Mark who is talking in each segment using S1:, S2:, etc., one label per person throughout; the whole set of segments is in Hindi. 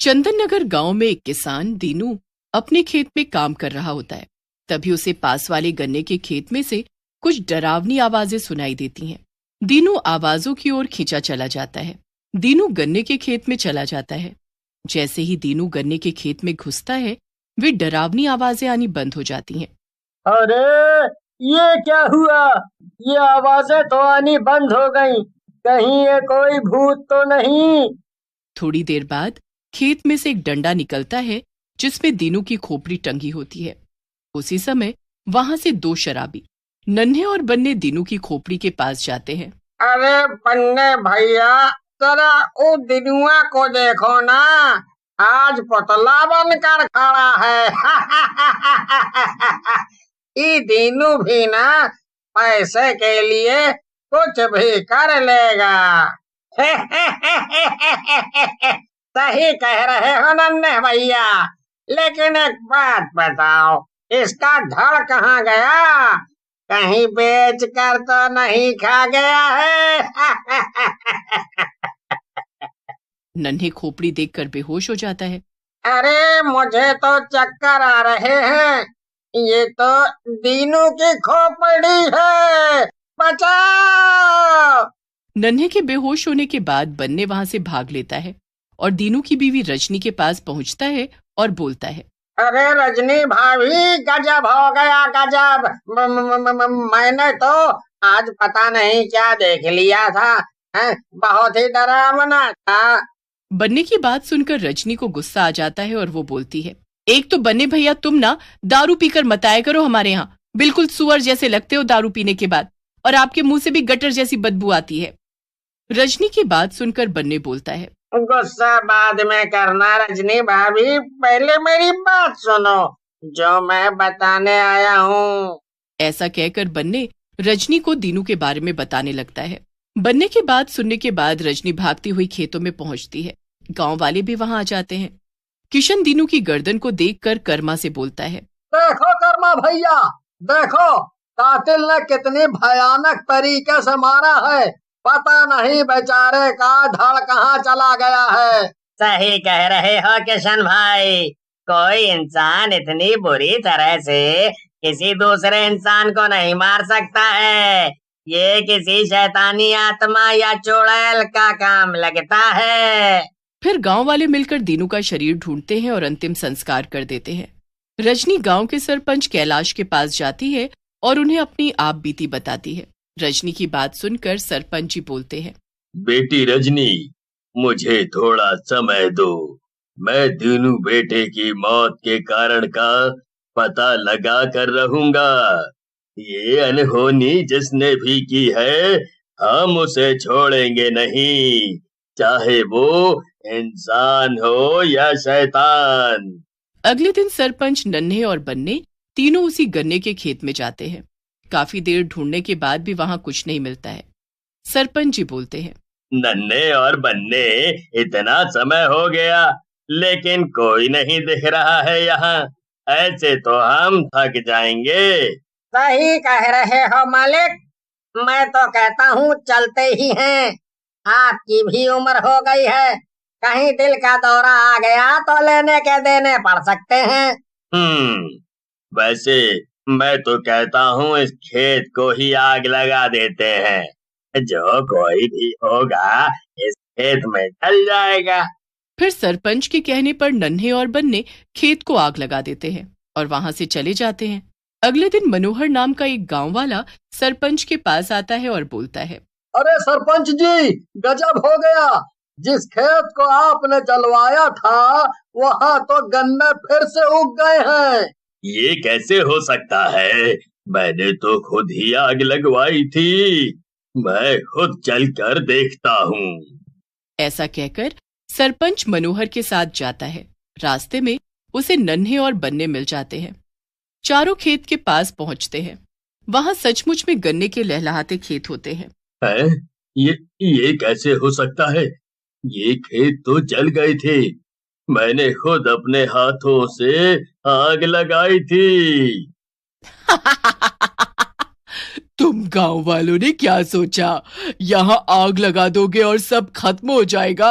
S1: चंदन नगर गांव में एक किसान दीनू अपने खेत में काम कर रहा होता है। तभी उसे पास वाले गन्ने के खेत में से कुछ डरावनी आवाजें सुनाई देती हैं। दीनू आवाजों की ओर खींचा चला जाता है। दीनू गन्ने के खेत में चला जाता है। जैसे ही दीनू गन्ने के खेत में घुसता है, वे डरावनी आवाजें आनी बंद हो जाती हैं।
S2: अरे ये क्या हुआ? ये आवाजें तो आनी बंद हो गई। कहीं ये कोई भूत तो नहीं?
S1: थोड़ी देर बाद खेत में से एक डंडा निकलता है जिसमें दीनू की खोपड़ी टंगी होती है। उसी समय वहां से दो शराबी नन्हे और बन्ने दीनू की खोपड़ी के पास जाते हैं।
S2: अरे बन्ने भैया, जरा ओ दिनुआ को देखो ना, आज पुतला बनकर खड़ा है। ये दीनू भी ना पैसे के लिए कुछ भी कर लेगा। सही कह रहे हो नन्हे भैया, लेकिन एक बात बताओ, इसका धड़ कहाँ गया? कहीं बेच कर तो नहीं खा गया है?
S1: नन्हे खोपड़ी देखकर बेहोश हो जाता है।
S2: अरे मुझे तो चक्कर आ रहे हैं। ये तो दीनू की खोपड़ी है, बचाओ!
S1: नन्हे के बेहोश होने के बाद बन्ने वहां से भाग लेता है और दीनू की बीवी रजनी के पास पहुंचता है और बोलता है,
S2: अरे रजनी भाभी, गजब हो गया, गजब। मैंने तो आज पता नहीं क्या देख लिया था, बहुत ही डरावना था।
S1: बन्ने की बात सुनकर रजनी को गुस्सा आ जाता है और वो बोलती है, एक तो बन्ने भैया, तुम ना दारू पीकर मत आया करो हमारे यहाँ। बिल्कुल सुअर जैसे लगते हो दारू पीने के बाद, और आपके मुंह से भी गटर जैसी बदबू आती है। रजनी की बात सुनकर बन्ने बोलता है,
S2: गुस्सा बाद में करना रजनी भाभी, पहले मेरी बात सुनो जो मैं बताने आया हूँ।
S1: ऐसा कहकर बन्ने रजनी को दीनू के बारे में बताने लगता है। बन्ने की बात सुनने के बाद रजनी भागती हुई खेतों में पहुंचती है। गांव वाले भी वहां आ जाते हैं। किशन दीनू की गर्दन को देखकर कर्मा से बोलता है,
S2: देखो कर्मा भैया, देखो कातिल ने कितनी भयानक तरीके से मारा है। पता नहीं बेचारे का धड़ कहाँ चला गया है। सही कह रहे हो किशन भाई, कोई इंसान इतनी बुरी तरह से किसी दूसरे इंसान को नहीं मार सकता है। ये किसी शैतानी आत्मा या चुड़ैल का काम लगता है।
S1: फिर गांव वाले मिलकर दीनू का शरीर ढूंढते हैं और अंतिम संस्कार कर देते हैं। रजनी गांव के सरपंच कैलाश के पास जाती है और उन्हें अपनी आप बीती बताती है। रजनी की बात सुनकर सरपंच जी बोलते हैं,
S3: बेटी रजनी, मुझे थोड़ा समय दो। मैं दीनू बेटे की मौत के कारण का पता लगा कर रहूंगा। ये अनहोनी जिसने भी की है, हम उसे छोड़ेंगे नहीं, चाहे वो इंसान हो या शैतान।
S1: अगले दिन सरपंच, नन्हे और बन्ने तीनों उसी गन्ने के खेत में जाते हैं। काफी देर ढूंढने के बाद भी वहां कुछ नहीं मिलता है। सरपंच जी बोलते हैं,
S3: नन्हे और बन्ने, इतना समय हो गया लेकिन कोई नहीं दिख रहा है यहाँ। ऐसे तो हम थक जाएंगे।
S2: सही कह रहे हो मालिक, मैं तो कहता हूँ चलते ही हैं। आपकी भी उम्र हो गई है, कहीं दिल का दौरा आ गया तो लेने के देने पड़ सकते हैं।
S3: वैसे मैं तो कहता हूँ इस खेत को ही आग लगा देते हैं। जो कोई भी होगा इस खेत में जल जाएगा।
S1: फिर सरपंच के कहने पर नन्हे और बन्ने खेत को आग लगा देते हैं और वहां से चले जाते हैं। अगले दिन मनोहर नाम का एक गांव वाला सरपंच के पास आता है और बोलता है,
S2: अरे सरपंच जी, गजब हो गया। जिस खेत को आपने जलवाया था वहाँ तो गन्ने फिर से उग गए हैं।
S3: ये कैसे हो सकता है? मैंने तो खुद ही आग लगवाई थी। मैं खुद चल कर देखता हूँ।
S1: ऐसा कहकर सरपंच मनोहर के साथ जाता है। रास्ते में उसे नन्हे और बन्ने मिल जाते हैं। चारों खेत के पास पहुंचते हैं। वहां सचमुच में गन्ने के लहलहाते खेत होते हैं।
S3: ये कैसे हो सकता है? ये खेत तो जल गए थे। मैंने खुद अपने हाथों से आग लगाई थी।
S1: तुम गांव वालों ने क्या सोचा, यहाँ आग लगा दोगे और सब खत्म हो जाएगा?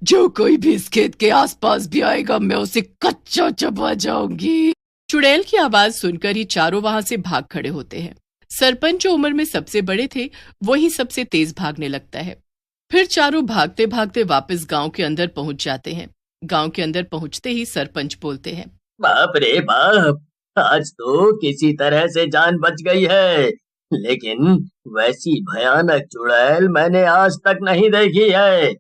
S1: जो कोई भी इस खेत के आसपास भी आएगा मैं उसे कच्चा चबा जाऊंगी। चुड़ैल की आवाज सुनकर ही चारों वहां से भाग खड़े होते हैं। सरपंच जो उम्र में सबसे बड़े थे वही सबसे तेज भागने लगता है। फिर चारों भागते भागते वापस गांव के अंदर पहुंच जाते हैं। गांव के अंदर पहुंचते ही सरपंच बोलते हैं,
S3: बाप रे बाप, आज तो किसी तरह से जान बच गई है, लेकिन वैसी भयानक चुड़ैल मैंने आज तक नहीं देखी है।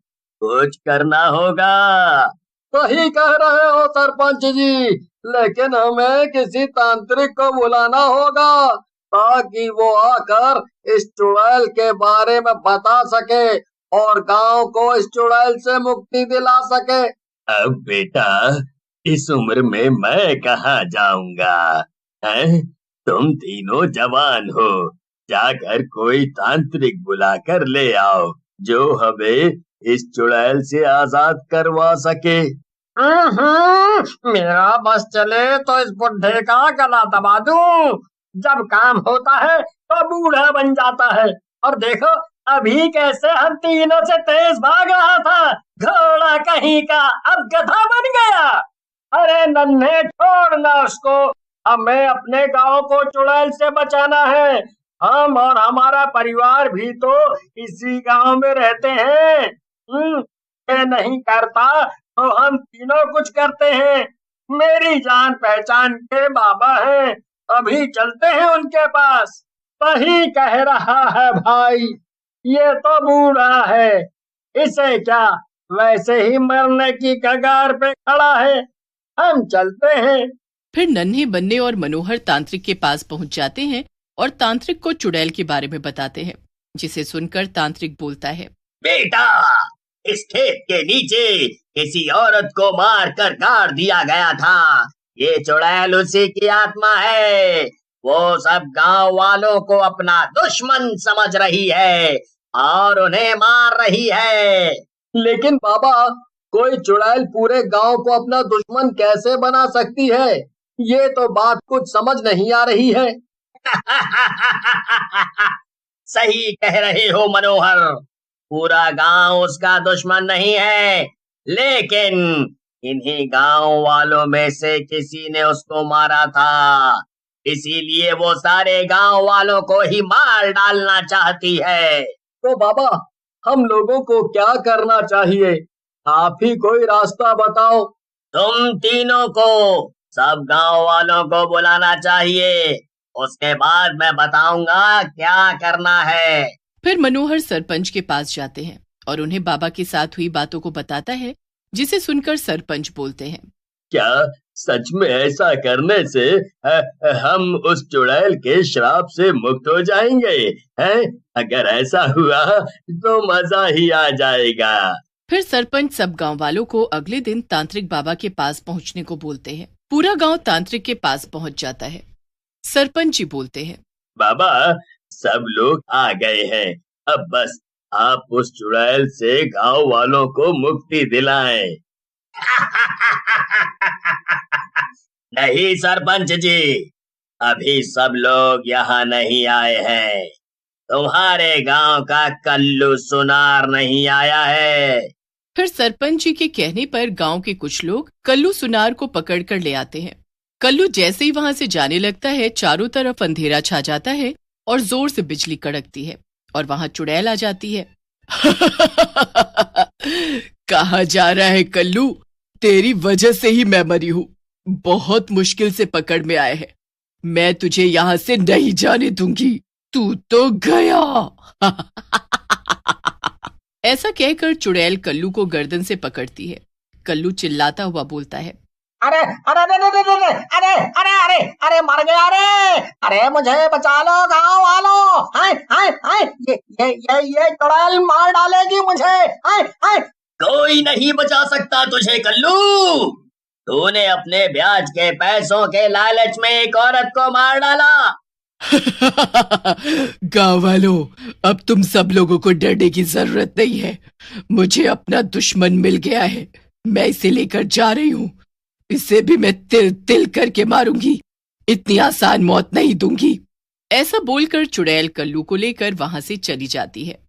S3: कुछ करना होगा।
S2: सही कह रहे हो सरपंच जी, लेकिन हमें किसी तांत्रिक को बुलाना होगा ताकि वो आकर इस चुड़ैल के बारे में बता सके और गांव को इस चुड़ैल से मुक्ति दिला सके।
S3: अब बेटा, इस उम्र में मैं कहाँ जाऊंगा? हैं? तुम तीनों जवान हो, जाकर कोई तांत्रिक बुलाकर ले आओ जो हमें इस चुड़ैल से आजाद करवा सके।
S2: मेरा बस चले तो इस बुढ़े का गला दबा दूं। जब काम होता है तो बूढ़ा बन जाता है। और देखो अभी कैसे हम तीनों से तेज भाग रहा था, घोड़ा कहीं का अब गधा बन गया। अरे नन्हे, छोड़ना उसको, हमें अपने गांव को चुड़ैल से बचाना है। हम और हमारा परिवार भी तो इसी गांव में रहते हैं। ये नहीं करता तो हम तीनों कुछ करते हैं। मेरी जान पहचान के बाबा हैं, अभी चलते हैं उनके पास। सही कह रहा है भाई, ये तो बूढ़ा है, इसे क्या वैसे ही मरने की कगार पे खड़ा है। हम चलते हैं।
S1: फिर नन्हे बन्ने और मनोहर तांत्रिक के पास पहुंच जाते हैं और तांत्रिक को चुड़ैल के बारे में बताते हैं, जिसे सुनकर तांत्रिक बोलता है,
S3: बेटा, इस खेत के नीचे किसी औरत को मार कर गाड़ दिया गया था। ये चुड़ैल उसी की आत्मा है। वो सब गांव वालों को अपना दुश्मन समझ रही है और उन्हें मार रही है।
S2: लेकिन बाबा, कोई चुड़ैल पूरे गांव को अपना दुश्मन कैसे बना सकती है? ये तो बात कुछ समझ नहीं आ रही है।
S3: सही कह रहे हो मनोहर, पूरा गांव उसका दुश्मन नहीं है, लेकिन इन्हीं गांव वालों में से किसी ने उसको मारा था, इसीलिए वो सारे गांव वालों को ही मार डालना चाहती है।
S2: तो बाबा, हम लोगों को क्या करना चाहिए? आप ही कोई रास्ता बताओ।
S3: तुम तीनों को सब गांव वालों को बुलाना चाहिए, उसके बाद मैं बताऊंगा क्या करना है।
S1: फिर मनोहर सरपंच के पास जाते हैं और उन्हें बाबा के साथ हुई बातों को बताता है, जिसे सुनकर सरपंच बोलते हैं,
S3: क्या सच में ऐसा करने से हम उस चुड़ैल के श्राप से मुक्त हो जाएंगे? हैं? अगर ऐसा हुआ तो मजा ही आ जाएगा।
S1: फिर सरपंच सब गांव वालों को अगले दिन तांत्रिक बाबा के पास पहुंचने को बोलते हैं। पूरा गांव तांत्रिक के पास पहुंच जाता है। सरपंच जी बोलते हैं,
S3: बाबा, सब लोग आ गए हैं, अब बस आप उस चुड़ैल से गांव वालों को मुक्ति दिलाएं। नहीं सरपंच जी, अभी सब लोग यहाँ नहीं आए हैं। तुम्हारे गांव का कल्लू सुनार नहीं आया है।
S1: फिर सरपंच जी के कहने पर गांव के कुछ लोग कल्लू सुनार को पकड़कर ले आते हैं। कल्लू जैसे ही वहां से जाने लगता है, चारों तरफ अंधेरा छा जाता है और जोर से बिजली कड़कती है और वहां चुड़ैल आ जाती है। कहाँ जा रहा है कल्लू? तेरी वजह से ही मैं मरी हूँ। बहुत मुश्किल से पकड़ में आए हैं। मैं तुझे यहाँ से नहीं जाने दूंगी। तू तो गया। ऐसा कहकर चुड़ैल कल्लू को गर्दन से पकड़ती है। कल्लू चिल्लाता हुआ बोलता है,
S2: अरे अरे अरे अरे अरे अरे अरे अरे अरे मर गया रे! अरे मुझे बचा लो गांव वालों! हाय हाय हाय, ये चुड़ैल मार डालेगी मुझे! हाय हाय!
S3: कोई नहीं बचा सकता तुझे कल्लू। तूने अपने ब्याज के पैसों के लालच में एक औरत को मार डाला।
S1: गांव वालों, अब तुम सब लोगों को डरने की जरूरत नहीं है। मुझे अपना दुश्मन मिल गया है। मैं इसे लेकर जा रही हूँ। इसे भी मैं तिल तिल करके मारूंगी। इतनी आसान मौत नहीं दूंगी। ऐसा बोलकर चुड़ैल कल्लू को लेकर वहां से चली जाती है।